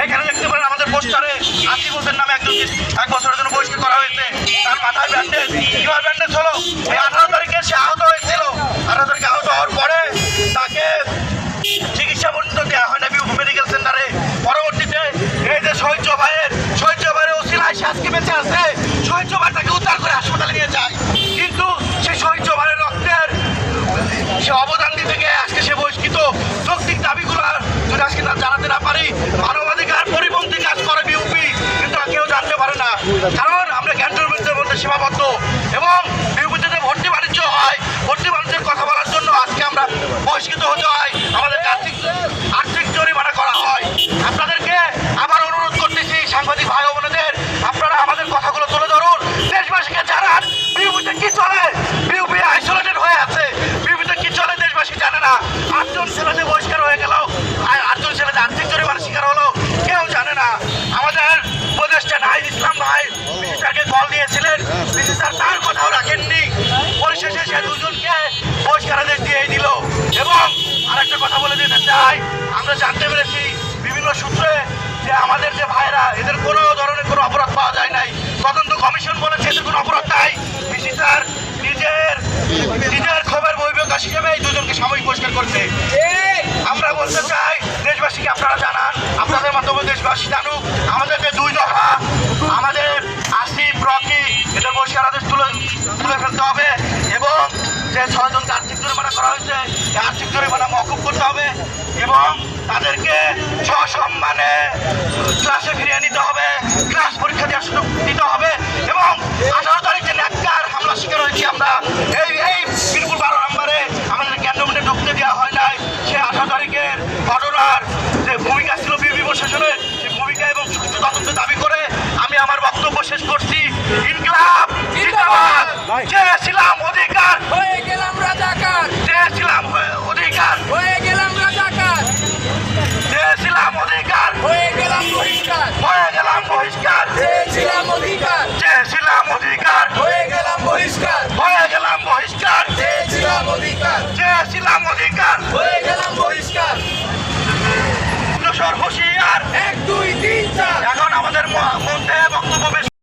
এখানে দেখতে পারেন আমাদের পোস্টারে আসিফ হোসেন নামে একজনকে 1 বছরের জন্য বহিষ্কার করা হয়েছে। তার মাথায় ব্যান্ডেজ, কিভাবে ব্যান্ডেজ হলো? এই 18 তারিখে সে আহত হয়েছিল। 18 তারিখে আহত হওয়ার পরে তাকে চিকিৎসা পর্যন্ত দেওয়া হয় না বিউপি মেডিকেল সেন্টারে। পরবর্তীতে এই যে শহীদ ভাইয়ের ওসিলায় সে আজকে বেঁচে আছে। শহীদ ভাই তাকে উদ্ধার করে হাসপাতালে নিয়ে যায়, কিন্তু সেই শহীদ ভাইয়ের রক্তের সে অবদান দিতে গিয়ে আজকে সে বহিষ্কৃত। যৌক্তিক দাবিগুলো যদি আজকে না জানাতে না পারি, মানবাধিকার পরিপন্থী কাজ করে বিউপি, কিন্তু কেউ জানতে পারে না, কারণ আমরা ক্যান্টনমেন্টের মধ্যে সীমাবদ্ধ। এবং বিউপিতে যে ভর্তি বাণিজ্য হয়, ভর্তি বাণিজ্যের কথা বলার জন্য আজকে আমরা বহিষ্কৃত হতে হয়, আমাদের আর্থিক জরিমানা করা হয়। আপনাদেরকে আবার অনুরোধ করতেছি, সাংবাদিক ভাই বোনেদের, আপনারা আমাদের কথাগুলো তুলে ধরুন, দেশবাসীকে জানান বিউপিতে কি চলে। বিউপি আইসোলেটেড হয়ে আছে, বিউপিতে কি চলে দেশবাসী জানে না। 8 জন ছেলে যে বহিষ্কার হয়ে গেল, 8 জন ছেলে যে আর্থিক জরিমানার শিকার হলো, কেউ জানে না। আমাদের উপদেষ্টা নাহিদ ইসলাম ভাই বিসিসিআরকে কল দিয়েছিলেন, বিসিসিআর তার কথাও রাখেননি। পরিশেষে সে 2 জনকে বহিষ্কারাদেশ দিয়ে দিল। এবং আরেকটা কথা বলে দিতে চাই, আমরা জানতে পেরেছি বিভিন্ন সূত্রে যে আমাদের যে ভাইরা, এদের কোনো ধরনের কোনো অপরাধ পাওয়া যায় নাই। তদন্ত কমিশন বলেছে এদের কোনো অপরাধ নাই। বিসিসিআর নিজের ক্ষোভের বহিঃপ্রকাশ হিসেবে এই 2 জনকে সাময়িক বহিষ্কার করছে। আমরা বলতে চাই দেশবাসীকে আপনারা জানান, আপনাদের মাধ্যমে দেশবাসী জানুক, আমাদের যে 2 দফা, আমাদের আসিফ রকি এদের বহিষ্কারাদেশ তুলে ফেলতে হবে। এবং যে 6 জনকে আর্থিক জরিমানা করা হয়েছে, এই আর্থিক জরিমানা মওকুফ করতে হবে এবং তাদেরকে সসম্মানে ক্লাসে ফিরিয়ে নিতে হবে, ক্লাস পরীক্ষা দেওয়ার সুযোগ দিতে হবে। এবং 18 তারিখ যে ন্যাক্কার হামলা শিকার হয়েছি আমরা, এই বিরপুর 12 নম্বরে আমাদের ক্যান্টনমেন্টে ঢুকতে দেওয়া হয় নাই। সে 18 তারিখের ঘটনার যে ভূমিকা ছিল বিউপি প্রশাসনের, সেই ভূমিকা এবং সুষ্ঠু তদন্ত দাবি করে আমি আমার বক্তব্য শেষ করছি। ইনকিলাব জিন্দাবাদ। চেয়েছিলাম অধিকার, হয়ে গেলাম রাজাকার। চেয়েছিলাম